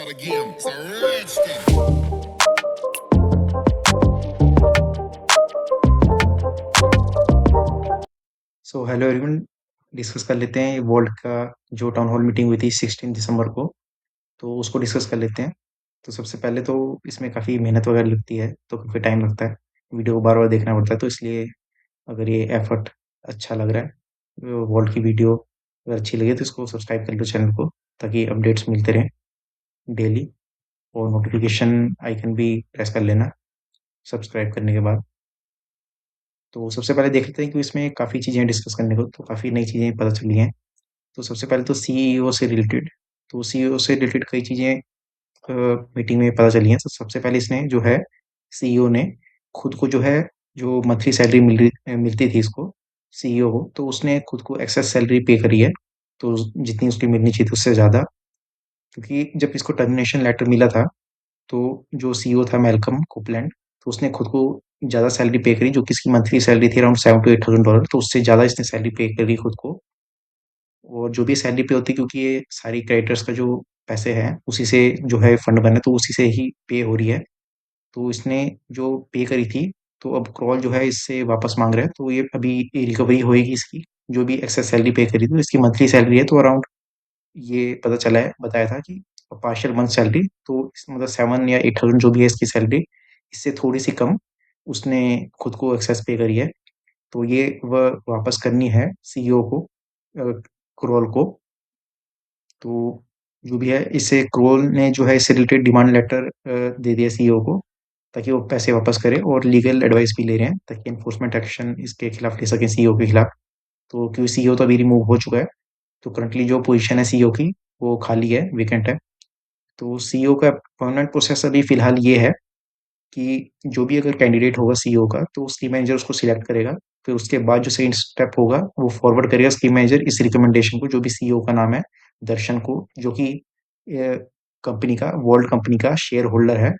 again. It's a redskin. So hello everyone. Discuss कर लेते हैं वर्ल्ड का जो टाउन हॉल मीटिंग हुई थी 16 दिसंबर को। तो उसको डिस्कस कर लेते हैं। तो सबसे पहले तो इसमें काफ़ी मेहनत वगैरह लगती है, तो काफ़ी टाइम लगता है, वीडियो को बार बार देखना पड़ता है। तो इसलिए अगर ये एफर्ट अच्छा लग रहा है, वर्ल्ड की वीडियो अगर अच्छी लगे तो इसको सब्सक्राइब कर लो चैनल को, ताकि अपडेट्स मिलते रहें डेली। और नोटिफिकेशन आइकन भी प्रेस कर लेना सब्सक्राइब करने के बाद। तो सबसे पहले देख लेते हैं कि इसमें काफ़ी चीज़ें डिस्कस करने को, तो काफ़ी नई चीज़ें पता चली हैं। तो सबसे पहले तो सीईओ से रिलेटेड, तो सीईओ से रिलेटेड कई चीज़ें मीटिंग में पता चली हैं। तो सबसे पहले इसने जो है, सीईओ ने खुद को जो है, जो मंथली सैलरी मिलती थी इसको, सीईओ को, तो उसने खुद को एक्सेस सैलरी पे करी है। तो जितनी उसकी मिलनी चाहिए थी उससे ज़्यादा। क्योंकि जब इसको टर्मिनेशन लेटर मिला था, तो जो सीईओ था मैल्कम कोपलैंड, तो उसने खुद को ज़्यादा सैलरी पे करी, जो कि इसकी मंथली सैलरी थी अराउंड $7,000 to $8,000, तो उससे ज़्यादा इसने सैलरी पे करी खुद को। और जो भी सैलरी पे होती है, क्योंकि ये सारी क्रेडिटर्स का जो पैसे हैं उसी से जो है फंड बना है, तो उसी से ही पे हो रही है। तो इसने जो पे करी थी, तो अब क्रॉल जो है इससे वापस मांग रहा है, तो ये अभी रिकवरी होएगी इसकी। जो भी एक्सेस सैलरी पे करी थी, इसकी मंथली सैलरी है तो अराउंड, ये पता चला है, बताया था कि पार्शियल मंथ सैलरी, तो मतलब 7 या 8,000 जो भी है इसकी सैलरी, इससे थोड़ी सी कम उसने खुद को एक्सेस पे करी है। तो ये वह वापस करनी है सीईओ को, क्रोल को। तो जो भी है, इससे क्रोल ने जो है इससे रिलेटेड डिमांड लेटर दे दिया सीईओ को, ताकि वो पैसे वापस करे, और लीगल एडवाइस भी ले रहे हैं ताकि एनफोर्समेंट एक्शन इसके खिलाफ ले सकें, सीईओ के खिलाफ। तो क्योंकि सीईओ तो अभी रिमूव हो चुका है, तो करंटली जो पोजीशन है सीईओ की, वो खाली है, वेकेंट है। तो सीईओ का अपॉइंटमेंट प्रोसेस अभी फिलहाल ये है कि जो भी अगर कैंडिडेट होगा सीईओ का, तो स्कीम मैनेजर उसको सिलेक्ट करेगा। फिर उसके बाद जो सेकंड स्टेप होगा, वो फॉरवर्ड करेगा स्कीम मैनेजर इस रिकमेंडेशन को, जो भी सीईओ का नाम है, दर्शन को, जो कि कंपनी का, वर्ल्ड कंपनी का शेयर होल्डर है,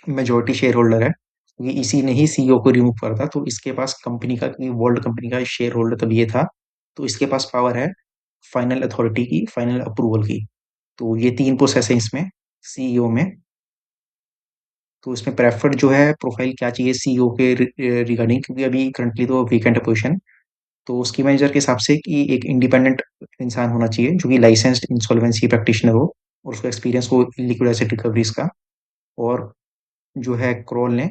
मेजोरिटी शेयर होल्डर है, क्योंकि इसी ने ही सीईओ को रिमूव करा था। तो इसके पास कंपनी का, क्योंकि वर्ल्ड कंपनी का शेयर होल्डर तब ये था, तो इसके पास पावर है फाइनल अथॉरिटी की, फाइनल अप्रूवल की। तो ये तीन प्रोसेस है इसमें, सीईओ में। तो इसमें प्रेफर्ड जो है प्रोफाइल क्या चाहिए सीईओ के रिगार्डिंग, क्योंकि अभी करंटली तो वेकेंट है पोजीशन। तो उसकी मैनेजर के हिसाब से कि एक इंडिपेंडेंट इंसान होना चाहिए, जो कि लाइसेंस्ड इंसॉल्वेंसी प्रैक्टिशनर हो, और उसका एक्सपीरियंस हो लिक्विड एसेट रिकवरीज का। और जो है, क्रोल ने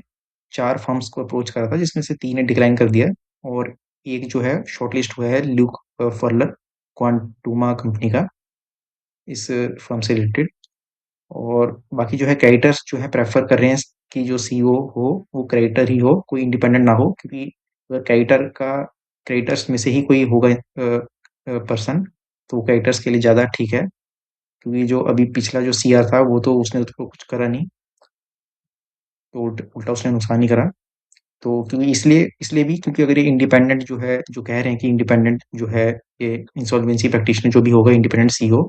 4 फर्म्स को अप्रोच करा था, जिसमें से 3 ने डिक्लाइन कर दिया, और एक जो है शॉर्टलिस्ट हुआ है, ल्यूक फर्लर, क्वांटुमा कंपनी का, इस फर्म से रिलेटेड। और बाकी जो है, क्रेडिटर्स जो है प्रेफर कर रहे हैं कि जो सीईओ हो वो क्रेडिटर ही हो, कोई इंडिपेंडेंट ना हो, क्योंकि अगर क्रेडिटर्स में से ही कोई होगा पर्सन, तो क्रेडिटर्स के लिए ज़्यादा ठीक है। क्योंकि जो अभी पिछला जो सीआर था, वो तो उसने तो कुछ करा नहीं, तो उल्टा उसने नुकसान ही करा। तो क्योंकि इसलिए इसलिए भी, क्योंकि अगर ये इंडिपेंडेंट जो है, जो कह रहे हैं कि इंडिपेंडेंट जो है, ये इंसॉल्वेंसी प्रैक्टिशनर जो भी होगा, इंडिपेंडेंट सीईओ,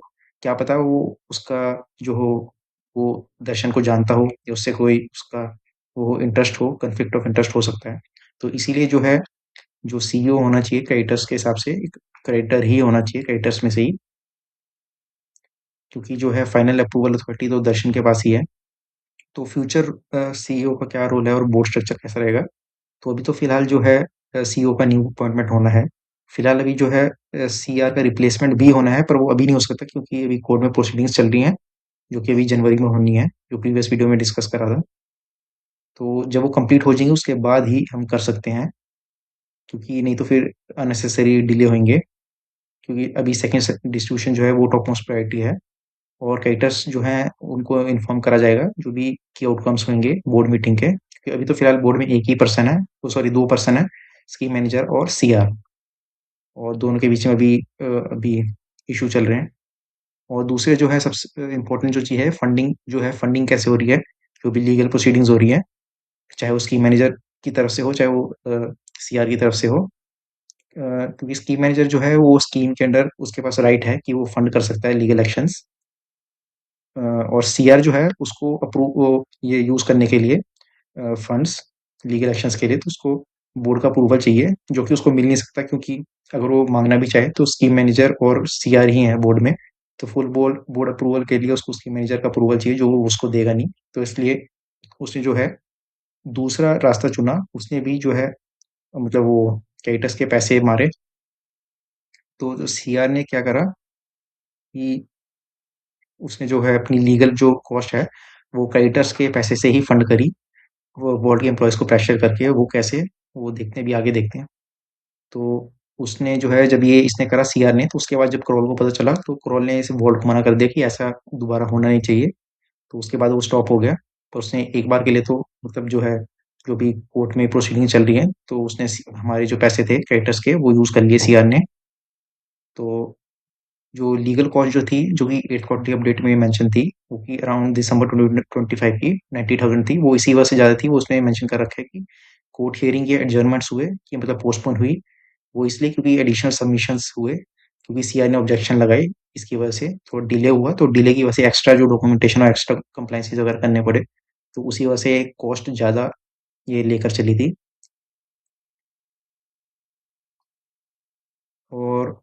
क्या पता वो उसका जो हो, वो दर्शन को जानता हो, या उससे कोई उसका वो इंटरेस्ट हो, कन्फ्लिक्ट ऑफ इंटरेस्ट हो सकता है। तो इसीलिए जो है, जो सीईओ होना चाहिए क्रेडिटर्स के हिसाब से, एक क्रेडिटर ही होना चाहिए क्रेडिटर्स में से ही। क्योंकि जो है फाइनल अप्रूवल अथॉरिटी तो दर्शन के पास ही है। तो फ्यूचर सीईओ का क्या रोल है और बोर्ड स्ट्रक्चर कैसा रहेगा, तो अभी तो फिलहाल जो है, सीईओ का न्यू अपॉइंटमेंट होना है। फिलहाल अभी जो है, सीआर का रिप्लेसमेंट भी होना है, पर वो अभी नहीं हो सकता, क्योंकि अभी कोर्ट में प्रोसीडिंग्स चल रही हैं, जो कि अभी जनवरी में होनी है, जो प्रीवियस वीडियो में डिस्कस करा था। तो जब वो कंप्लीट हो जाएंगे, उसके बाद ही हम कर सकते हैं, क्योंकि नहीं तो फिर अननेसेसरी डिले होंगे। क्योंकि अभी सेकेंड डिस्ट्रीब्यूशन जो है वो टॉप मोस्ट प्रायोरिटी है, और क्रेडिटर्स जो हैं उनको इन्फॉर्म करा जाएगा, जो भी की आउटकम्स होंगे बोर्ड मीटिंग के, क्योंकि अभी तो फिलहाल बोर्ड में एक ही पर्सन है, तो सॉरी 2 पर्सन है, स्कीम मैनेजर और सीआर, और दोनों के बीच में अभी इशू चल रहे हैं। और दूसरे जो है, सबसे इम्पोर्टेंट जो चीज़ है, फंडिंग जो है, फंडिंग कैसे हो रही है, जो भी लीगल प्रोसीडिंग्स हो रही है, चाहे वो स्कीम मैनेजर की तरफ से हो, चाहे वो सीआर की तरफ से हो। क्योंकि स्कीम मैनेजर जो है, वो स्कीम के अंडर उसके पास राइट है कि वो फंड कर सकता है लीगल एक्शंस। और सीआर जो है, उसको अप्रूव ये यूज़ करने के लिए फंड्स, लीगल एक्शंस के लिए, तो उसको बोर्ड का अप्रूवल चाहिए, जो कि उसको मिल नहीं सकता, क्योंकि अगर वो मांगना भी चाहे तो स्कीम मैनेजर और सीआर ही हैं बोर्ड में, तो फुल बोर्ड बोर्ड अप्रूवल के लिए उसको उसकी मैनेजर का अप्रूवल चाहिए, जो वो उसको देगा नहीं। तो इसलिए उसने जो है दूसरा रास्ता चुना। उसने भी जो है मतलब वो क्रेडिटर्स के पैसे मारे। तो जो सीआर ने क्या करा कि उसने जो है अपनी लीगल जो कॉस्ट है वो क्रेडिटर्स के पैसे से ही फंड करी। वो बोर्ड के एम्प्लॉयज को प्रेशर करके, वो कैसे, वो देखते हैं, भी आगे देखते हैं। तो उसने जो है जब ये इसने करा सीआर ने, तो उसके बाद जब क्रोल को पता चला तो क्रोल ने इसे वोल्ट को मना कर दिया कि ऐसा दोबारा होना नहीं चाहिए। तो उसके बाद वो स्टॉप हो गया। पर उसने एक बार के लिए तो मतलब जो है जो भी कोर्ट में प्रोसीडिंग चल रही है, तो उसने हमारे जो पैसे थे क्रेडिटर्स के वो यूज कर लिए सीआर ने। तो जो लीगल कॉस्ट जो थी, जो कि एट क्वार्टरली अपडेट में मेंशन थी, वो कि अराउंड दिसंबर 2025 की 90,000 थी। वो इसी वजह से ज्यादा थी, वो उसने मेंशन कर रखा है कि कोर्ट हियरिंग के एडजर्नमेंट्स हुए, कि मतलब पोस्टपोन हुई। वो इसलिए क्योंकि एडिशनल सबमिशंस हुए, क्योंकि सीआई ने ऑब्जेक्शन लगाई। इसकी वजह से थोड़ा डिले हुआ, तो डिले की वजह से एक्स्ट्रा जो डॉक्यूमेंटेशन और एक्स्ट्रा कंप्लाइंसेस वगैरह करने पड़े। तो उसी वजह से कॉस्ट ज़्यादा ये लेकर चली थी। और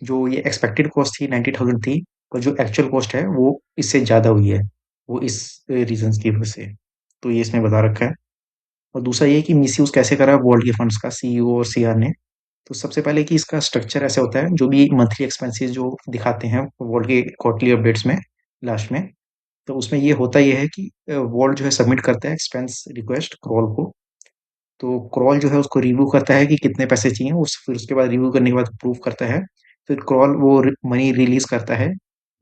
जो ये एक्सपेक्टेड कॉस्ट थी 90,000 थी, और जो एक्चुअल कॉस्ट है वो इससे ज़्यादा हुई है। वो इस रीजंस की वजह से। तो ये इसमें बता रखा है। और दूसरा ये कि मिसयूज कैसे करा वर्ल्ड के फंड्स का सीईओ और सीआर ने। तो सबसे पहले कि इसका स्ट्रक्चर ऐसे होता है, जो भी मंथली एक्सपेंसेस जो दिखाते हैं वॉल्ट के क्वार्टरली अपडेट्स में लास्ट में, तो उसमें ये होता ये है कि वॉल्ट जो है सबमिट करता है एक्सपेंस रिक्वेस्ट क्रॉल को। तो क्रॉल जो है उसको रिव्यू करता है कि कितने पैसे चाहिए, फिर उसके बाद रिव्यू करने के बाद अप्रूव करता है। फिर क्रॉल वो मनी रिलीज करता है,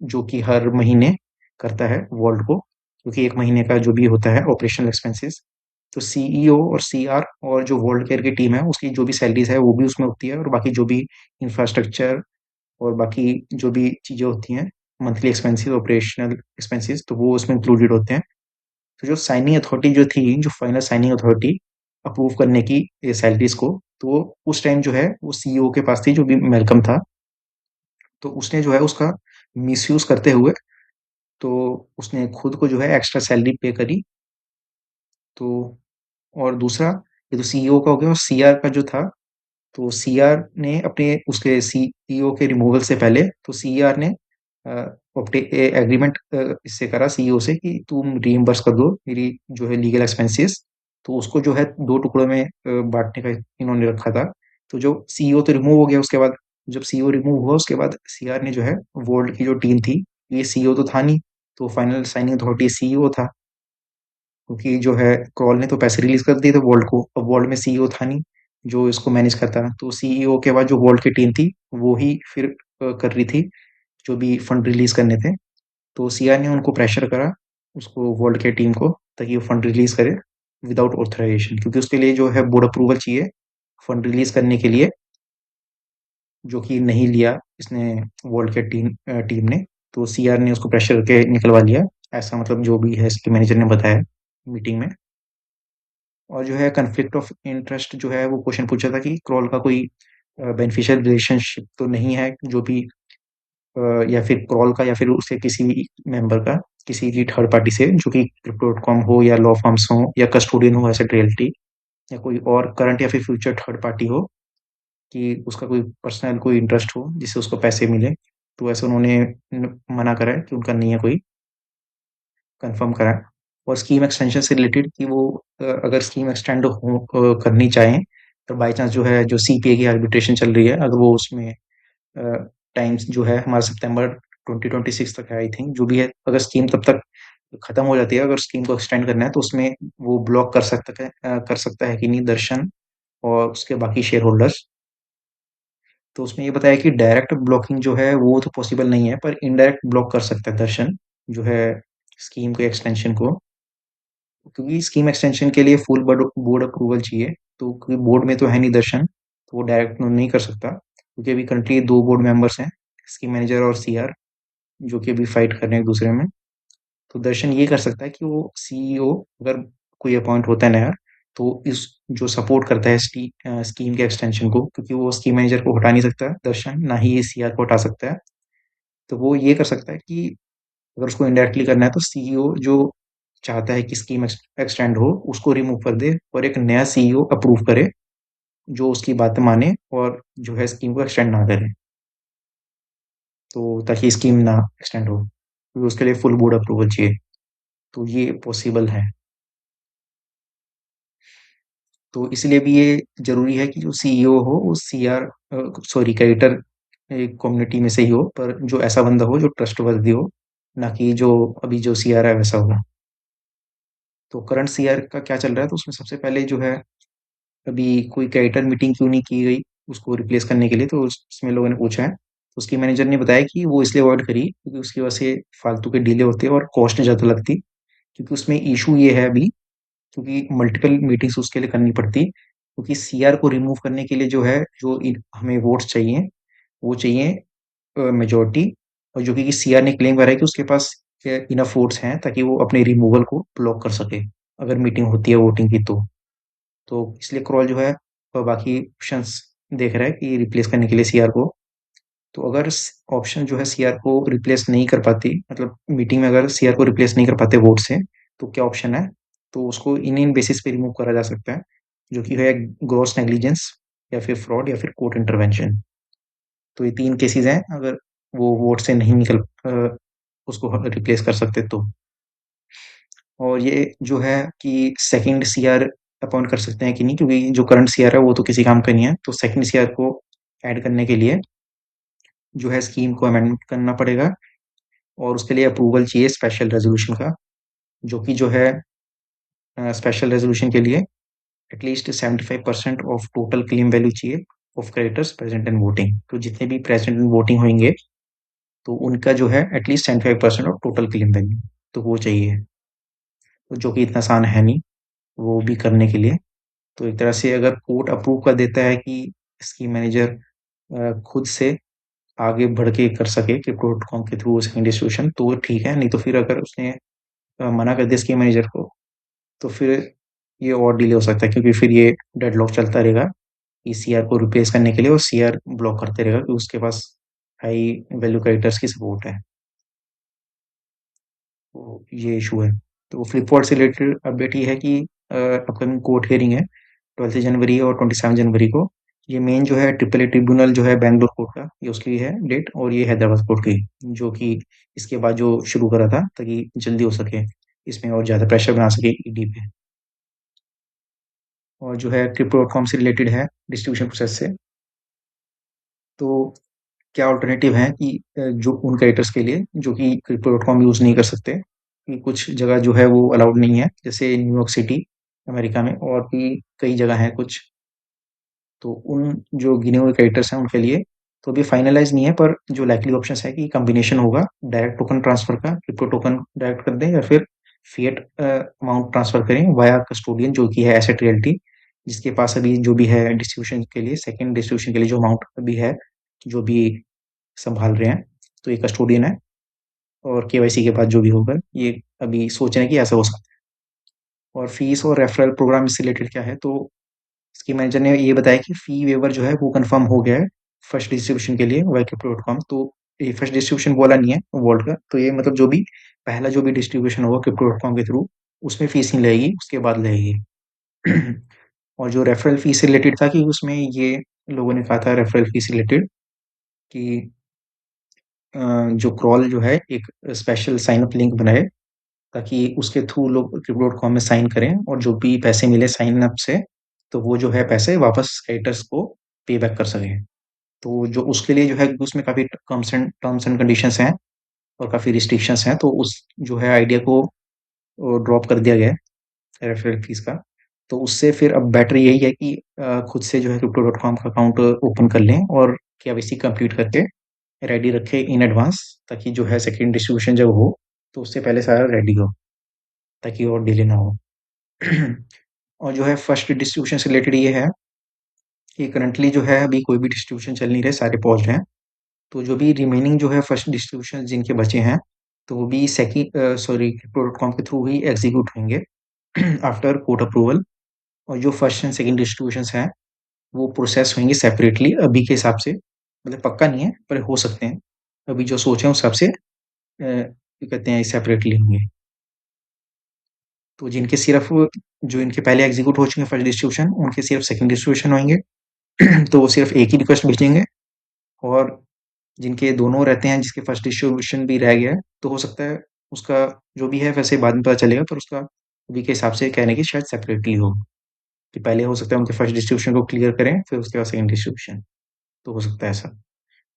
जो कि हर महीने करता है वॉल्ट को, क्योंकि एक महीने का जो भी होता है ऑपरेशनल एक्सपेंसेस। तो सीईओ और सीआर और जो वर्ल्ड केयर की टीम है उसकी जो भी सैलरीज है वो भी उसमें होती है, और बाकी जो भी इंफ्रास्ट्रक्चर और बाकी जो भी चीज़ें होती हैं, मंथली एक्सपेंसेस, ऑपरेशनल एक्सपेंसेस, तो वो उसमें इंक्लूडेड होते हैं। तो जो साइनिंग अथॉरिटी जो थी, जो फाइनल साइनिंग अथॉरिटी अप्रूव करने की सैलरीज को, तो उस टाइम जो है वो सीईओ के पास थी, जो भी मेलकम था। तो उसने जो है उसका मिसयूज करते हुए, तो उसने खुद को जो है एक्स्ट्रा सैलरी पे करी। तो और दूसरा, ये तो सीईओ का हो गया। और सीआर का जो था, तो सीआर ने अपने उसके सीईओ के रिमूवल से पहले, तो सीआर ने एग्रीमेंट इससे करा सीईओ से कि तुम रीइम्बर्स कर दो मेरी जो है लीगल एक्सपेंसेस। तो उसको जो है दो टुकड़ों में बांटने का इन्होंने रखा था। तो जो सीईओ तो रिमूव हो गया उसके बाद, जब सीईओ रिमूव हुआ उसके बाद सीआर ने जो है वोल्ड की जो टीम थी, ये सीईओ तो था नहीं, तो फाइनल साइनिंग अथॉरिटी सीईओ था, क्योंकि जो है क्रॉल ने तो पैसे रिलीज कर दिए थे वॉल्ट को। अब वॉल्ट में सीईओ था नहीं जो इसको मैनेज करता। तो सीईओ के बाद जो वॉल्ट की टीम थी वो ही फिर कर रही थी जो भी फंड रिलीज करने थे। तो सीआर ने उनको प्रेशर करा, उसको वॉल्ट के टीम को, ताकि वो फंड रिलीज करे विदाउट ऑथराइजेशन, क्योंकि उसके लिए जो है बोर्ड अप्रूवल चाहिए फंड रिलीज करने के लिए, जो कि नहीं लिया इसने वॉल्ट के टीम ने। तो सीआर ने उसको प्रेशर करके निकलवा लिया। ऐसा मतलब जो भी है इसके मैनेजर ने बताया मीटिंग में। और जो है कन्फ्लिक्ट ऑफ इंटरेस्ट जो है वो क्वेश्चन पूछा था कि क्रॉल का कोई बेनिफिशियल रिलेशनशिप तो नहीं है, जो भी या फिर क्रॉल का या फिर उसके किसी मेंबर का किसी की थर्ड पार्टी से, जो कि क्रिप्टो.कॉम हो या लॉ फर्म्स हो या कस्टोडियन हो एसेट रियल्टी, या कोई और करंट या फिर फ्यूचर थर्ड पार्टी हो, कि उसका कोई पर्सनल कोई इंटरेस्ट हो जिससे उसको पैसे मिले। तो ऐसे उन्होंने मना करा है कि उनका नहीं है कोई, कंफर्म करा है। और स्कीम एक्सटेंशन से रिलेटेड कि वो अगर स्कीम एक्सटेंड करनी चाहें, तो बाई चांस जो है जो सीपीए की आर्बिट्रेशन चल रही है, अगर वो उसमें टाइम्स जो है हमारा सितंबर 2026 तक है आई थिंक, जो भी है, अगर स्कीम तब तक खत्म हो जाती है, अगर स्कीम को एक्सटेंड करना है, तो उसमें वो ब्लॉक कर सकता है कि नहीं दर्शन और उसके बाकी शेयर होल्डर्स। तो उसमें ये बताया कि डायरेक्ट ब्लॉकिंग जो है वो तो पॉसिबल नहीं है, पर इनडायरेक्ट ब्लॉक कर सकता है दर्शन जो है स्कीम के एक्सटेंशन को, क्योंकि स्कीम एक्सटेंशन के लिए फुल बोर्ड अप्रूवल चाहिए। तो क्योंकि बोर्ड में तो है नहीं दर्शन, तो वो डायरेक्ट नहीं कर सकता, क्योंकि अभी करंटली दो बोर्ड मेंबर्स हैं, स्कीम मैनेजर और सीआर, जो कि अभी फाइट कर रहे हैं एक दूसरे में। तो दर्शन ये कर सकता है कि वो सीईओ अगर कोई अपॉइंट होता है नया, तो इस जो सपोर्ट करता है स्कीम के एक्सटेंशन को, क्योंकि वो स्कीम मैनेजर को हटा नहीं सकता दर्शन, ना ही ये सीआर को हटा सकता है। तो वो ये कर सकता है कि अगर उसको इनडायरेक्टली करना है, तो सीईओ जो चाहता है कि स्कीम एक्सटेंड हो उसको रिमूव कर दे, और एक नया सीईओ अप्रूव करे जो उसकी बात माने और जो है स्कीम को एक्सटेंड ना करे। तो ताकि स्कीम ना एक्सटेंड हो, क्योंकि उसके लिए फुल बोर्ड अप्रूवल चाहिए। तो ये पॉसिबल है। तो इसलिए भी ये ज़रूरी है कि जो सीईओ हो वो सीआर सॉरी क्रेडिटर कम्युनिटी में से ही हो, पर जो ऐसा बंदा हो जो ट्रस्टवर्दी हो, ना कि जो अभी जो सीआर है वैसा हो। तो करंट सीआर का क्या चल रहा है, तो उसमें सबसे पहले जो है, अभी कोई क्रेडिटर मीटिंग क्यों नहीं की गई उसको रिप्लेस करने के लिए, तो उसमें लोगों ने पूछा है। तो उसकी मैनेजर ने बताया कि वो इसलिए अवॉइड करी क्योंकि उसकी वजह से फालतू के डिले होते और कॉस्ट ज़्यादा लगती। क्योंकि उसमें इशू ये है अभी, क्योंकि मल्टीपल मीटिंग्स उसके लिए करनी पड़ती, क्योंकि सीआर को रिमूव करने के लिए जो है, हमें वोट्स चाहिए, वो चाहिए मेजोरिटी। और जो कि सीआर ने क्लेम करा है कि उसके पास इनफ वोट्स हैं ताकि वो अपने रिमूवल को ब्लॉक कर सके, अगर मीटिंग होती है वोटिंग की तो इसलिए क्रॉल जो है बाकी ऑप्शंस देख रहा है कि रिप्लेस करने के लिए सीआर को। तो अगर ऑप्शन जो है सीआर को रिप्लेस नहीं कर पाती, मतलब मीटिंग में अगर सीआर को रिप्लेस नहीं कर पाते वोट से, तो क्या ऑप्शन है, तो उसको इन बेसिस पे रिमूव करा जा सकता है, जो कि है ग्रॉस नेग्लिजेंस, या फिर फ्रॉड, या फिर कोर्ट इंटरवेंशन। तो ये तीन केसेस हैं, अगर वो वोट से नहीं उसको रिप्लेस कर सकते तो। और ये जो है कि सेकंड सीआर अपॉइंट कर सकते हैं कि नहीं, क्योंकि जो करंट सीआर है वो तो किसी काम का नहीं है, तो सेकंड सीआर को ऐड करने के लिए जो है स्कीम को अमेंडमेंट करना पड़ेगा, और उसके लिए अप्रूवल चाहिए स्पेशल रेजोल्यूशन का, जो कि जो है स्पेशल रेजोल्यूशन के लिए at least 75% of total claim value चाहिए of creditors present in voting. तो जितने भी प्रेजेंट इन वोटिंग होंगे, तो उनका जो है at least 75% of total claim value, तो वो चाहिए। तो जो कि इतना आसान है नहीं वो भी करने के लिए। तो एक तरह से अगर कोर्ट अप्रूव कर देता है कि स्कीम मैनेजर खुद से आगे बढ़ के कर सके कि प्रोटोकॉम के थ्रू सेकंड डिस्ट्रीब्यूशन, तो वो ठीक है, नहीं तो फिर अगर उसने मना कर दिया स्कीम मैनेजर को, तो फिर ये और डिले हो सकता है, क्योंकि फिर ये डेडलॉक चलता रहेगा कि सीआर को रिप्लेस करने के लिए, और सीआर ब्लॉक करते रहेगा कि उसके पास हाई वैल्यू कैरेक्टर्स की सपोर्ट है। तो ये इशू है। तो फ्लिपकार्ट से रिलेटेड अपडेट ये है कि अपकमिंग कोर्ट हियरिंग है 12 जनवरी और 27 जनवरी को। ये मेन जो है ट्रिपल ए ट्रिब्यूनल जो है बैंगलोर कोर्ट का, ये उसकी है डेट, और ये हैदराबाद कोर्ट की, जो कि इसके बाद जो शुरू करा था ताकि जल्दी हो सके, इसमें और ज़्यादा प्रेशर बना सके ईडी पे। और जो है क्रिप्टो डॉट कॉम से रिलेटेड है डिस्ट्रीब्यूशन प्रोसेस से। तो क्या अल्टरनेटिव है कि जो उन क्रिएटर्स के लिए जो कि क्रिप्टो डॉट कॉम यूज़ नहीं कर सकते, कि कुछ जगह जो है वो अलाउड नहीं है, जैसे न्यूयॉर्क सिटी अमेरिका में, और भी कई जगह हैं कुछ। तो उन जो गिने हुए क्रिएटर्स हैं उनके लिए तो अभी फाइनलाइज नहीं है, पर जो लाइकली ऑप्शन है कि कम्बिनेशन होगा डायरेक्ट टोकन ट्रांसफर का, क्रिप्टो टोकन डायरेक्ट कर दें, या फिर फिएट अमाउंट ट्रांसफर करें वाया कस्टोडियन, जो कि है एसेट रियल्टी, जिसके पास अभी जो भी है डिस्ट्रीब्यूशन के लिए, सेकंड डिस्ट्रीब्यूशन के लिए जो अमाउंट अभी है, जो भी संभाल रहे हैं, तो ये कस्टोडियन है। और केवाईसी के बाद जो भी होगा, ये अभी सोच रहे हैं कि ऐसा हो सकता है। और फीस और रेफरल प्रोग्राम से रिलेटेड क्या है, तो इसकी मैनेजर ने ये बताया कि फी वेवर जो है वो कंफर्म हो गया है फर्स्ट डिस्ट्रीब्यूशन के लिए वाईके.com। तो ये फर्स्ट डिस्ट्रीब्यूशन बोला नहीं है वॉल्ट का, तो ये मतलब जो भी पहला जो भी डिस्ट्रीब्यूशन होगा क्रिप्टो.com के थ्रू, उसमें फीस नहीं लगेगी, उसके बाद लगेगी। और जो रेफरल फीस से रिलेटेड था, कि उसमें ये लोगों ने कहा था रेफरल फीस से रिलेटेड कि जो क्रॉल जो है एक स्पेशल साइन अप लिंक बनाए, ताकि उसके थ्रू लोग क्रिप्टो.com में साइन करें, और जो भी पैसे मिले साइन अप से, तो वो जो है पैसे वापस क्रेडिटर्स को पे बैक कर सकें। तो जो उसके लिए जो है उसमें काफ़ी टर्म्स एंड कंडीशंस हैं, और काफ़ी रिस्ट्रिक्शंस हैं, तो उस जो है आइडिया को ड्रॉप कर दिया गया है रेफरल फीस का। तो उससे फिर अब बेटर यही है कि खुद से जो है क्रिप्टो.com का अकाउंट ओपन कर लें, और केवाईसी कंप्लीट करके रेडी रखें इन एडवांस, ताकि जो है सेकंड डिस्ट्रीब्यूशन जब हो, तो उससे पहले सारा रेडी हो, ताकि और डिले ना हो। और जो है फर्स्ट डिस्ट्रीब्यूशन से रिलेटेड ये है कि करंटली जो है अभी कोई भी डिस्ट्रीब्यूशन चल नहीं रहे, सारे पॉज्ड हैं। तो जो भी रिमेनिंग जो है फर्स्ट डिस्ट्रीब्यूशन जिनके बचे हैं, तो वो भी क्रिप्टो.com के थ्रू ही एग्जीक्यूट होंगे आफ्टर कोर्ट अप्रूवल। और जो फर्स्ट एंड सेकंड डिस्ट्रीब्यूशंस हैं वो प्रोसेस होंगे सेपरेटली अभी के हिसाब से, मतलब पक्का नहीं है पर हो सकते हैं। अभी जो सोच है उस हिसाब से क्या कहते हैं, सेपरेटली होंगे। तो जिनके सिर्फ जो इनके पहले एग्जीक्यूट हो चुके हैं फर्स्ट डिस्ट्रीब्यूशन, उनके सिर्फ सेकंड डिस्ट्रीब्यूशन होंगे। तो वो सिर्फ एक ही रिक्वेस्ट भेजेंगे, और जिनके दोनों रहते हैं, जिसके फर्स्ट डिस्ट्रीब्यूशन भी रह गया है, तो हो सकता है उसका जो भी है वैसे बाद में पता चलेगा, पर उसका अभी के हिसाब से कहने की शायद सेपरेटली हो, कि पहले हो सकता है उनके फर्स्ट डिस्ट्रीब्यूशन को क्लियर करें, फिर उसके बाद सेकंड डिस्ट्रीब्यूशन, तो हो सकता है ऐसा।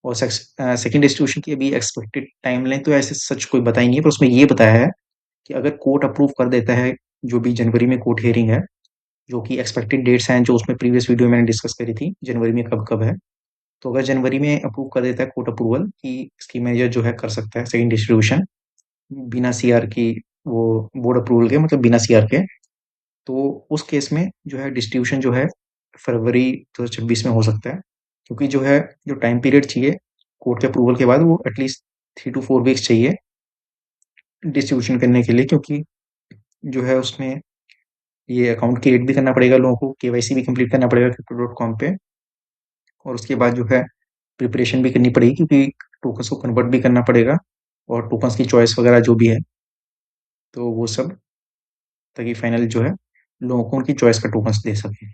और सेकंड डिस्ट्रीब्यूशन की अभी एक्सपेक्टेड टाइमलाइन तो ऐसे सच कोई बताई नहीं है, पर उसमें ये बताया है कि अगर कोर्ट अप्रूव कर देता है, जो भी जनवरी में कोर्ट हियरिंग है, जो कि एक्सपेक्टेड डेट्स हैं, जो उसमें प्रीवियस वीडियो मैंने डिस्कस करी थी, जनवरी में कब-कब है। तो अगर जनवरी में अप्रूव कर देता है कोर्ट अप्रूवल कि स्कीम मैनेजर जो है कर सकता है सेकंड डिस्ट्रीब्यूशन, बिना सीआर की, वो बोर्ड अप्रूवल के, मतलब बिना सीआर के, तो उस केस में जो है डिस्ट्रीब्यूशन जो है फरवरी 2026 में हो सकता है। क्योंकि जो है, जो टाइम पीरियड चाहिए कोर्ट के अप्रूवल के बाद, वो एटलीस्ट 3 to 4 वीक्स चाहिए डिस्ट्रीब्यूशन करने के लिए, क्योंकि जो है उसमें ये अकाउंट क्रिएट भी करना पड़ेगा लोगों को, केवाईसी भी कंप्लीट करना पड़ेगा crypto.com पे, और उसके बाद जो है प्रिपरेशन भी करनी पड़ेगी, क्योंकि टोकन्स को कन्वर्ट भी करना पड़ेगा, और टोकन्स की चॉइस वगैरह जो भी है, तो वो सब, ताकि फाइनल जो है लोगों को उनकी चॉइस का टोकन्स दे सके।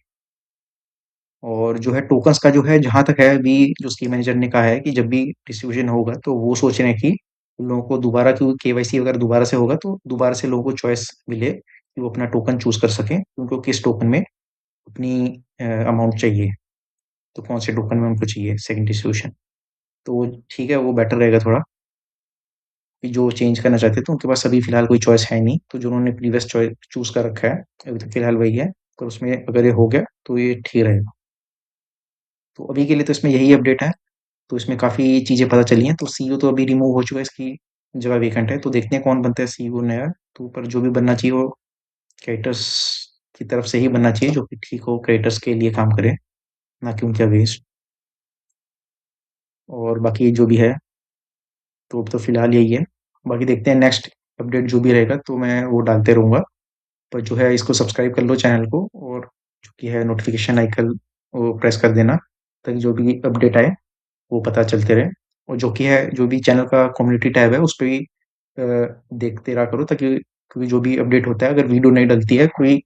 और जो है टोकन्स का जो है, जहाँ तक है अभी, जो स्कीम मैनेजर ने कहा है कि जब भी डिस्ट्रीब्यूशन होगा तो वो सोच रहे हैं कि लोगों को दोबारा, क्योंकि केवाईसी अगर दोबारा से होगा तो दोबारा से लोगों को चॉइस मिले कि वो अपना टोकन चूज कर सकें, उनको किस टोकन में अपनी अमाउंट चाहिए, तो कौन से टोकन में उनको चाहिए सेकंड डिस्ट्रीब्यूशन। तो ठीक है, वो बेटर रहेगा थोड़ा, कि जो चेंज करना चाहते हैं तो उनके पास अभी फिलहाल कोई चॉइस है नहीं, तो जो उन्होंने प्रीवियस चॉइस चूज कर रखा है अभी तो फिलहाल वही है, पर उसमें अगर ये हो गया तो ये ठीक रहेगा। तो अभी के लिए तो इसमें यही अपडेट है। तो इसमें काफ़ी चीज़ें पता चली हैं, तो सीईओ तो अभी रिमूव हो चुका है, इसकी जगह वेकेंट है, तो देखते हैं कौन बनता है सीईओ नया। तो पर जो भी बनना चाहिए वो क्रिएटर्स की तरफ से ही बनना चाहिए, जो कि ठीक हो, क्रिएटर्स के लिए काम करे, ना कि उनके अगेंस्ट। और बाकी जो भी है, तो अब तो फिलहाल यही है। बाकी देखते हैं नेक्स्ट अपडेट जो भी रहेगा तो मैं वो डालते रहूँगा। पर जो है इसको सब्सक्राइब कर लो चैनल को, और जो कि है नोटिफिकेशन आइकन वो प्रेस कर देना, ताकि जो भी अपडेट आए वो पता चलते रहे। और जो कि है, जो भी चैनल का कम्युनिटी टैब है उस पे भी देखते रहा करो, ताकि, क्योंकि जो भी अपडेट होता है, अगर वीडियो नहीं डलती है, कोई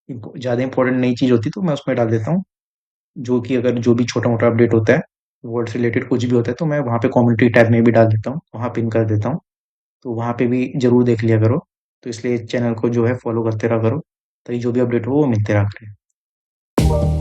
ज़्यादा इंपॉर्टेंट नई चीज़ होती है, तो मैं उसमें डाल देता हूँ। जो कि अगर जो भी छोटा मोटा अपडेट होता है, वर्ड से रिलेटेड कुछ भी होता है, तो मैं वहाँ पे कम्युनिटी टैब में भी डाल देता हूँ, वहाँ पिन कर देता हूँ। तो वहाँ पे भी जरूर देख लिया करो। तो इसलिए चैनल को जो है फॉलो करते रहा करो, ताकि जो भी अपडेट हो वो मिलते रहा करे।